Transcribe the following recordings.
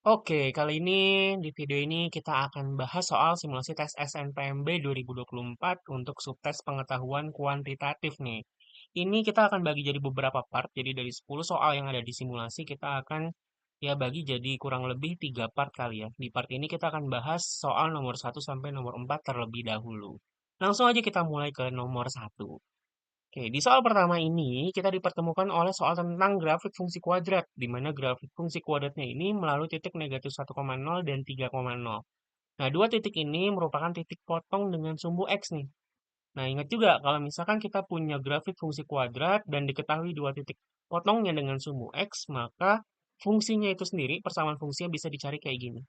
Oke, kali ini di video ini kita akan bahas soal simulasi tes SNPMB 2024 untuk subtes pengetahuan kuantitatif nih. Ini kita akan bagi jadi beberapa part, jadi dari 10 soal yang ada di simulasi kita akan ya bagi jadi kurang lebih 3 part kali ya. Di part ini kita akan bahas soal nomor 1 sampai nomor 4 terlebih dahulu. Langsung aja kita mulai ke nomor 1. Oke, di soal pertama ini kita dipertemukan oleh soal tentang grafik fungsi kuadrat, di mana grafik fungsi kuadratnya ini melalui titik negatif 1,0 dan 3,0. Nah, dua titik ini merupakan titik potong dengan sumbu X nih. Nah, ingat juga kalau misalkan kita punya grafik fungsi kuadrat dan diketahui dua titik potongnya dengan sumbu X, maka fungsinya itu sendiri, persamaan fungsinya bisa dicari kayak gini.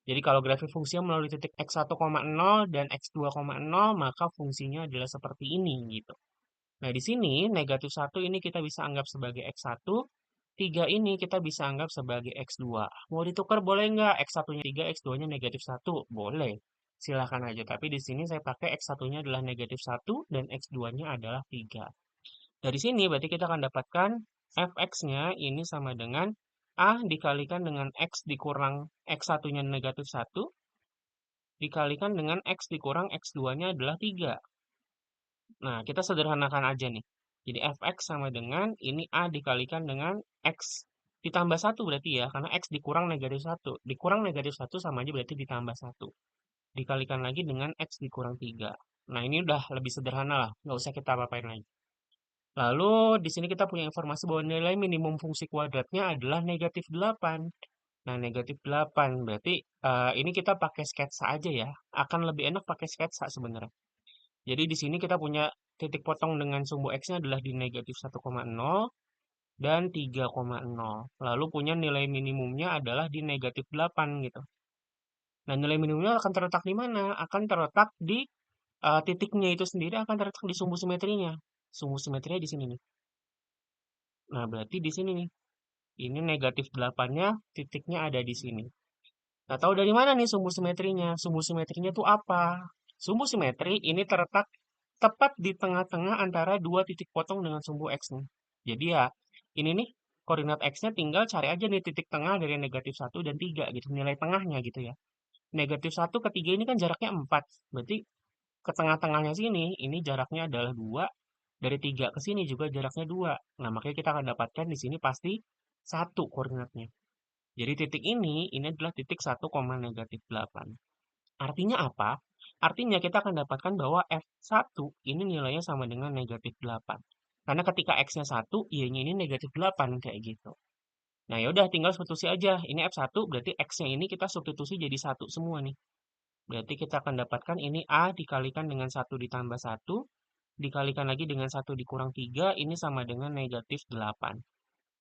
Jadi kalau grafik fungsinya melalui titik X1,0 dan X2,0, maka fungsinya adalah seperti ini gitu. Nah, di sini negatif 1 ini kita bisa anggap sebagai X1, 3 ini kita bisa anggap sebagai X2. Mau ditukar boleh nggak? X1-nya 3, X2-nya negatif 1? Boleh. Silahkan aja. Tapi di sini saya pakai X1-nya adalah negatif 1 dan X2-nya adalah 3. Dari sini berarti kita akan dapatkan Fx-nya ini sama dengan A dikalikan dengan X dikurang X1-nya negatif 1 dikalikan dengan X dikurang X2-nya adalah 3. Nah, kita sederhanakan aja nih. Jadi fx sama dengan ini A dikalikan dengan X ditambah 1 berarti ya, karena X dikurang negatif 1. Dikurang negatif 1 sama aja berarti ditambah 1. Dikalikan lagi dengan X dikurang 3. Nah, ini udah lebih sederhana lah, nggak usah kita apa-apain lagi. Lalu, di sini kita punya informasi bahwa nilai minimum fungsi kuadratnya adalah negatif 8. Nah, negatif 8 berarti ini kita pakai sketsa aja ya. Akan lebih enak pakai sketsa sebenarnya. Jadi di sini kita punya titik potong dengan sumbu X-nya adalah di negatif 1,0 dan 3,0. Lalu punya nilai minimumnya adalah di negatif 8 gitu. Nah, nilai minimumnya akan terletak di mana? Akan terletak di titiknya itu sendiri akan terletak di sumbu simetrinya. Sumbu simetrinya di sini nih. Nah, berarti di sini nih. Ini negatif 8-nya, titiknya ada di sini. Nah, tahu dari mana nih sumbu simetrinya? Sumbu simetrinya itu apa? Sumbu simetri ini terletak tepat di tengah-tengah antara dua titik potong dengan sumbu X nih. Jadi ya, ini nih koordinat X-nya tinggal cari aja nih titik tengah dari negatif 1 dan 3 gitu, nilai tengahnya gitu ya. Negatif 1 ke 3 ini kan jaraknya 4, berarti ke tengah-tengahnya sini, ini jaraknya adalah 2, dari 3 ke sini juga jaraknya 2. Nah, makanya kita akan dapatkan di sini pasti 1 koordinatnya. Jadi titik ini adalah titik 1, negatif 8. Artinya apa? Artinya kita akan dapatkan bahwa F1 ini nilainya sama dengan negatif 8. Karena ketika X-nya 1, Y-nya ini negatif 8 kayak gitu. Nah, ya udah tinggal substitusi aja. Ini F1 berarti X-nya ini kita substitusi jadi 1 semua nih. Berarti kita akan dapatkan ini A dikalikan dengan 1 ditambah 1, dikalikan lagi dengan 1 dikurang 3, ini sama dengan negatif 8.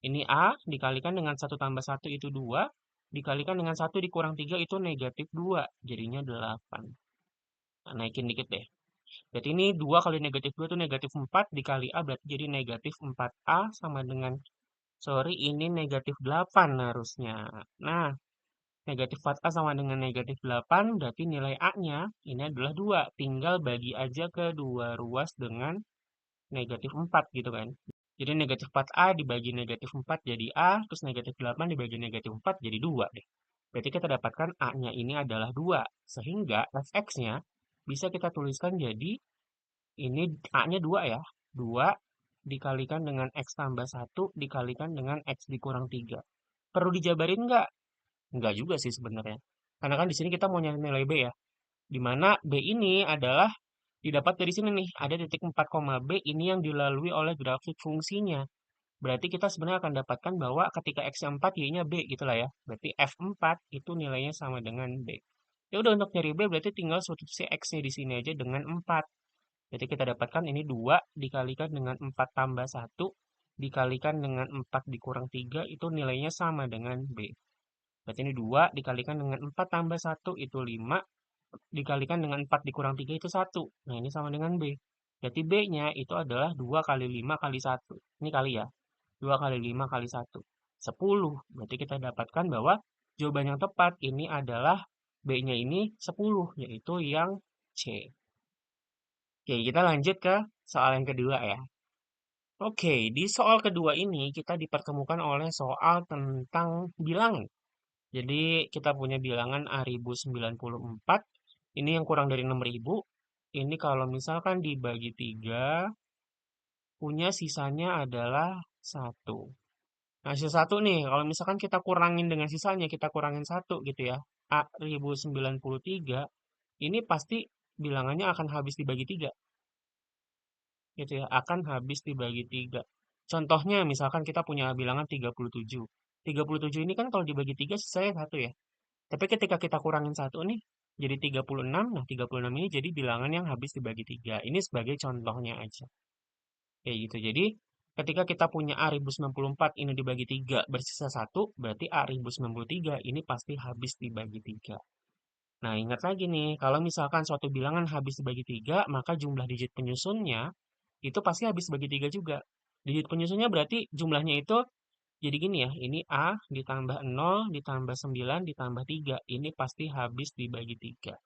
Ini A dikalikan dengan 1 tambah 1 itu 2, dikalikan dengan 1 dikurang 3 itu negatif 2, jadinya 8. Nah, naikin dikit deh. Berarti ini 2 kali negatif 2 itu negatif 4 dikali A berarti jadi negatif 4A sama dengan, sorry ini negatif 8 harusnya. Nah, negatif 4A sama dengan negatif 8 berarti nilai A-nya ini adalah 2. Tinggal bagi aja ke dua ruas dengan negatif 4 gitu kan. Jadi negatif 4A dibagi negatif 4 jadi A, terus negatif 8 dibagi negatif 4 jadi 2 deh. Berarti kita dapatkan A-nya ini adalah 2. Sehingga fx-nya bisa kita tuliskan jadi ini A-nya 2 ya. 2 dikalikan dengan X tambah 1 dikalikan dengan X dikurang 3. Perlu dijabarin nggak? Nggak juga sih sebenarnya. Karena kan di sini kita mau nyari nilai B ya. Di mana B ini adalah didapat dari sini nih. Ada titik 4, B ini yang dilalui oleh grafik fungsinya. Berarti kita sebenarnya akan dapatkan bahwa ketika X-nya 4, Y-nya B gitu lah ya. Berarti F4 itu nilainya sama dengan B. Ya udah untuk nyari B berarti tinggal substitusi X-nya di sini aja dengan 4. Jadi kita dapatkan ini 2 dikalikan dengan 4 tambah 1 dikalikan dengan 4 dikurang 3 itu nilainya sama dengan B. Berarti ini 2 dikalikan dengan 4 tambah 1 itu 5 dikalikan dengan 4 dikurang 3 itu 1. Nah ini sama dengan B. Berarti B-nya itu adalah 2 kali 5 kali 1. Ini kali ya. 2 kali 5 kali 1. 10. Berarti kita dapatkan bahwa jawaban yang tepat ini adalah B-nya ini 10 yaitu yang C. Oke, kita lanjut ke soal yang kedua ya. Oke, di soal kedua ini kita dipertemukan oleh soal tentang bilangan. Jadi kita punya bilangan A1094, ini yang kurang dari 6.000. Ini kalau misalkan dibagi 3, punya sisanya adalah 1. Nah, sisa 1 nih, kalau misalkan kita kurangin dengan sisanya, kita kurangin 1 gitu ya. A1093, ini pasti bilangannya akan habis dibagi 3 gitu ya, akan habis dibagi 3. Contohnya misalkan kita punya bilangan 37. 37 ini kan kalau dibagi 3 sisanya 1 ya. Tapi ketika kita kurangin 1 nih, jadi 36. Nah, 36 ini jadi bilangan yang habis dibagi 3. Ini sebagai contohnya aja. Kayak gitu. Jadi, ketika kita punya A1094 ini dibagi 3 bersisa 1, berarti A1093 ini pasti habis dibagi 3. Nah, ingat lagi nih, kalau misalkan suatu bilangan habis dibagi 3, maka jumlah digit penyusunnya itu pasti habis bagi 3 juga. Digit penyusunnya berarti jumlahnya itu jadi gini ya, ini A ditambah 0 ditambah 9 ditambah 3. Ini pasti habis dibagi 3.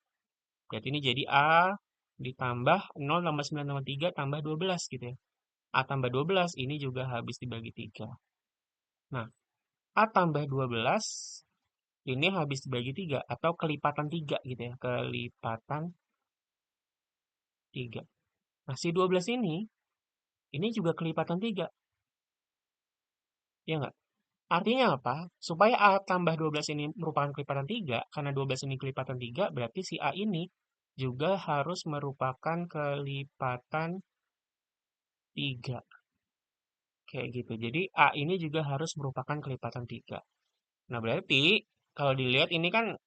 Berarti ini jadi A ditambah 0 tambah 9 tambah 3 tambah 12 gitu ya. A tambah 12 ini juga habis dibagi 3. Nah, A tambah 12 ini habis dibagi 3 atau kelipatan 3 gitu ya. Kelipatan 3. Nah, si 12 ini juga kelipatan 3. Ya nggak? Artinya apa? Supaya A tambah 12 ini merupakan kelipatan 3, karena 12 ini kelipatan 3, berarti si A ini juga harus merupakan kelipatan 3. Kayak gitu. Jadi A ini juga harus merupakan kelipatan 3. Nah, berarti kalau dilihat ini kan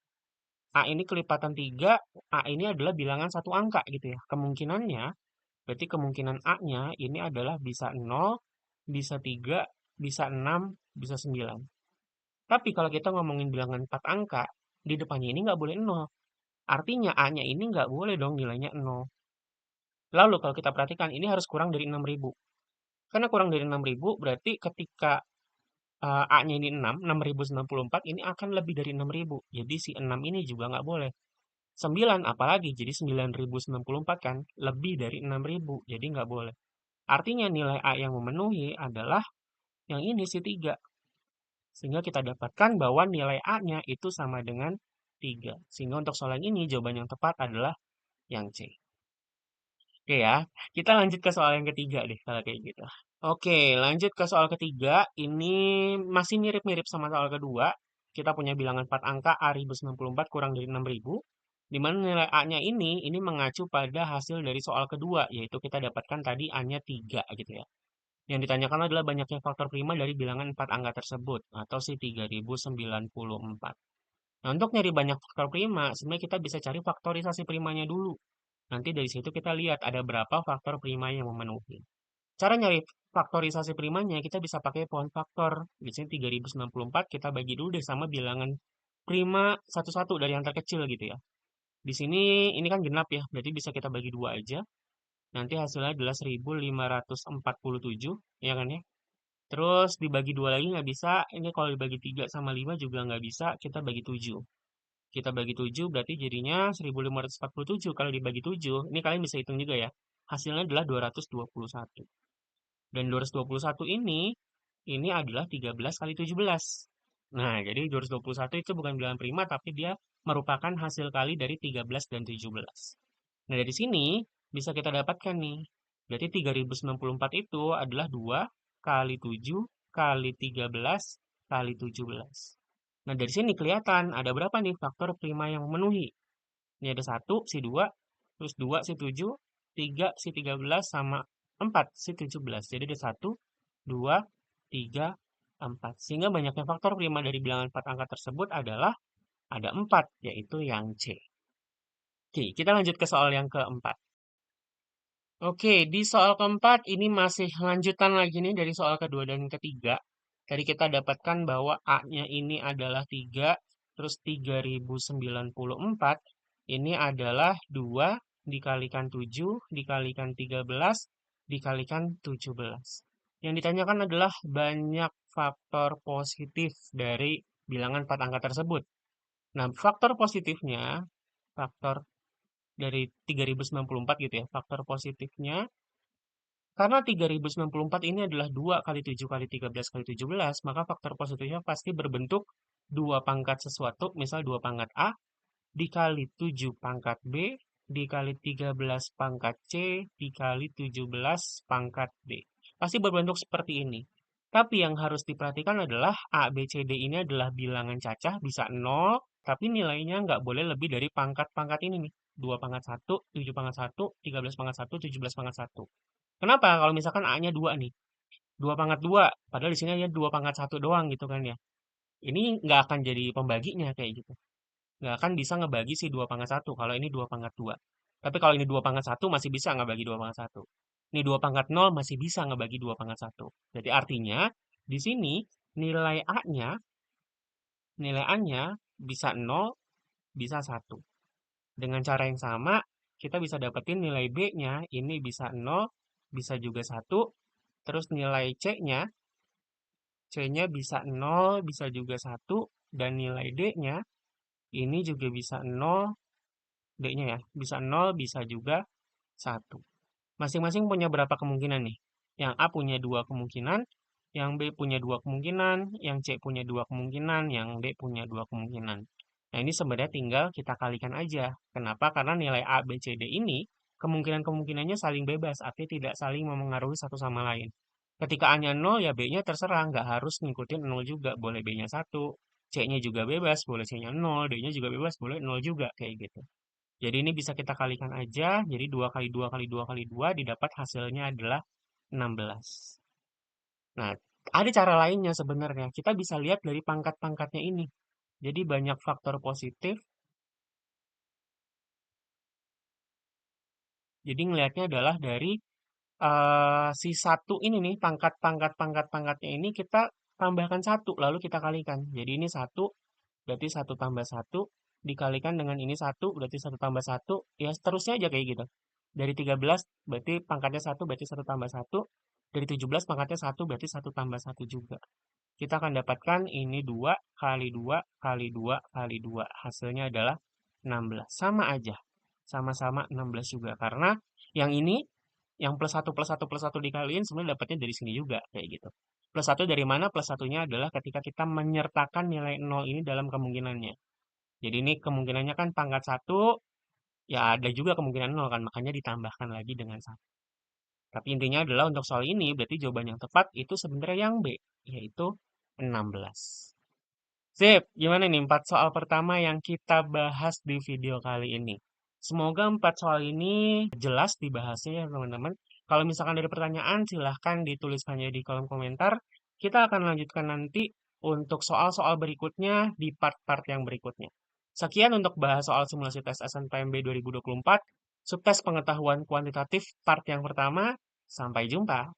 A ini kelipatan 3, A ini adalah bilangan satu angka gitu ya. Kemungkinannya, berarti kemungkinan A-nya ini adalah bisa 0, bisa 3, bisa 6, bisa 9. Tapi kalau kita ngomongin bilangan 4 angka, di depannya ini nggak boleh 0. Artinya A-nya ini nggak boleh dong nilainya 0. Lalu kalau kita perhatikan, ini harus kurang dari 6.000. Karena kurang dari 6.000, berarti ketika A-nya ini 6, 6.094, ini akan lebih dari 6.000. Jadi si 6 ini juga nggak boleh. 9 apalagi, jadi 9.094 kan, lebih dari 6.000, jadi nggak boleh. Artinya nilai A yang memenuhi adalah yang ini si 3. Sehingga kita dapatkan bahwa nilai A-nya itu sama dengan 3. Sehingga untuk soal yang ini jawaban yang tepat adalah yang C. Oke ya, kita lanjut ke soal yang ketiga deh kalau kayak gitu. Oke, lanjut ke soal ketiga. Ini masih mirip-mirip sama soal kedua. Kita punya bilangan 4 angka A1094 kurang dari 6.000. Di mana nilai A-nya ini mengacu pada hasil dari soal kedua, yaitu kita dapatkan tadi A-nya 3 gitu ya. Yang ditanyakan adalah banyaknya faktor prima dari bilangan 4 angka tersebut, atau si 3094. Nah, untuk nyari banyak faktor prima, sebenarnya kita bisa cari faktorisasi primanya dulu. Nanti dari situ kita lihat ada berapa faktor prima yang memenuhi. Cara nyari faktorisasi primanya, kita bisa pakai pohon faktor. Di sini 3094 kita bagi dulu deh sama bilangan prima satu-satu dari yang terkecil gitu ya. Di sini ini kan genap ya, berarti bisa kita bagi dua aja. Nanti hasilnya adalah 1547, ya kan ya. Terus dibagi dua lagi nggak bisa, ini kalau dibagi 3 sama 5 juga nggak bisa, kita bagi 7. Kita bagi 7 berarti jadinya 1547 kalau dibagi 7, ini kalian bisa hitung juga ya. Hasilnya adalah 221. Dan 221 ini adalah 13 kali 17. Nah, jadi 221 itu bukan bilangan prima, tapi dia merupakan hasil kali dari 13 dan 17. Nah, dari sini bisa kita dapatkan nih. Berarti 3094 itu adalah 2 kali 7 kali 13 kali 17. Nah, dari sini kelihatan ada berapa nih faktor prima yang memenuhi. Ini ada 1, si 2, terus 2, si 7, 3, si 13, sama 4, si 17. Jadi ada 1, 2, 3, 4. Sehingga banyaknya faktor prima dari bilangan 4 angka tersebut adalah ada 4, yaitu yang C. Oke, kita lanjut ke soal yang keempat. Oke, di soal keempat ini masih lanjutan lagi nih dari soal kedua dan ketiga. Tadi kita dapatkan bahwa A-nya ini adalah 3, terus 3094 ini adalah 2 dikalikan 7 dikalikan 13 dikalikan 17. Yang ditanyakan adalah banyak faktor positif dari bilangan 4 angka tersebut. Nah, faktor positifnya, faktor dari 3094 gitu ya, faktor positifnya karena 3094 ini adalah 2 kali 7 kali 13 kali 17, maka faktor positifnya pasti berbentuk 2 pangkat sesuatu, misal 2 pangkat A, dikali 7 pangkat B, dikali 13 pangkat C, dikali 17 pangkat D. Pasti berbentuk seperti ini. Tapi yang harus diperhatikan adalah A, B, C, D ini adalah bilangan cacah, bisa 0, tapi nilainya nggak boleh lebih dari pangkat-pangkat ini nih. 2 pangkat 1, 7 pangkat 1, 13 pangkat 1, 17 pangkat 1. Kenapa? Kalau misalkan A-nya 2 nih. 2 pangkat 2, padahal di sini hanya 2 pangkat 1 doang gitu kan ya. Ini nggak akan jadi pembaginya kayak gitu. Nggak akan bisa ngebagi si 2 pangkat 1 kalau ini 2 pangkat 2. Tapi kalau ini 2 pangkat 1 masih bisa ngebagi 2 pangkat 1. Ini 2 pangkat 0 masih bisa ngebagi 2 pangkat 1. Jadi artinya di sini nilai A-nya, nilai A-nya bisa 0, bisa 1. Dengan cara yang sama, kita bisa dapetin nilai B-nya, ini bisa 0, bisa juga 1. Terus nilai C-nya, C-nya bisa 0, bisa juga 1. Dan nilai D-nya, ini juga bisa 0, D-nya ya, bisa 0, bisa juga 1. Masing-masing punya berapa kemungkinan nih? Yang A punya 2 kemungkinan, yang B punya 2 kemungkinan, yang C punya 2 kemungkinan, yang D punya 2 kemungkinan. Nah, ini sebenarnya tinggal kita kalikan aja. Kenapa? Karena nilai A, B, C, D ini kemungkinan-kemungkinannya saling bebas, artinya tidak saling memengaruhi satu sama lain. Ketika A-nya 0, ya B-nya terserah, nggak harus ngikutin 0 juga. Boleh B-nya 1, C-nya juga bebas, boleh C-nya 0, D-nya juga bebas, boleh 0 juga, kayak gitu. Jadi ini bisa kita kalikan aja, jadi 2 kali 2 kali 2 kali 2 didapat hasilnya adalah 16. Nah, ada cara lainnya sebenarnya. Kita bisa lihat dari pangkat-pangkatnya ini. Jadi banyak faktor positif. Jadi ngelihatnya adalah dari si satu ini nih, pangkat-pangkat-pangkat-pangkatnya ini kita tambahkan satu, lalu kita kalikan. Jadi ini satu, berarti satu tambah satu, dikalikan dengan ini satu, berarti satu tambah satu, ya seterusnya aja kayak gitu. Dari 13, berarti pangkatnya satu, berarti satu tambah satu. Dari 17, pangkatnya satu, berarti satu tambah satu juga. Kita akan dapatkan ini 2 kali 2 kali 2 kali 2. Hasilnya adalah 16. Sama aja. Sama-sama 16 juga. Karena yang ini, yang plus satu plus satu plus satu dikaliin sebenarnya dapatnya dari sini juga. Kayak gitu. Plus satu dari mana? Plus satunya adalah ketika kita menyertakan nilai 0 ini dalam kemungkinannya. Jadi ini kemungkinannya kan pangkat satu, ya ada juga kemungkinan 0 kan. Makanya ditambahkan lagi dengan satu. Tapi intinya adalah untuk soal ini, berarti jawaban yang tepat itu sebenarnya yang B, yaitu 16. Sip, gimana nih 4 soal pertama yang kita bahas di video kali ini? Semoga 4 soal ini jelas dibahasnya ya teman-teman. Kalau misalkan ada pertanyaan, silahkan dituliskannya di kolom komentar. Kita akan lanjutkan nanti untuk soal-soal berikutnya di part-part yang berikutnya. Sekian untuk bahas soal simulasi tes SNMPTN 2024, subtes pengetahuan kuantitatif part yang pertama. Sampai jumpa.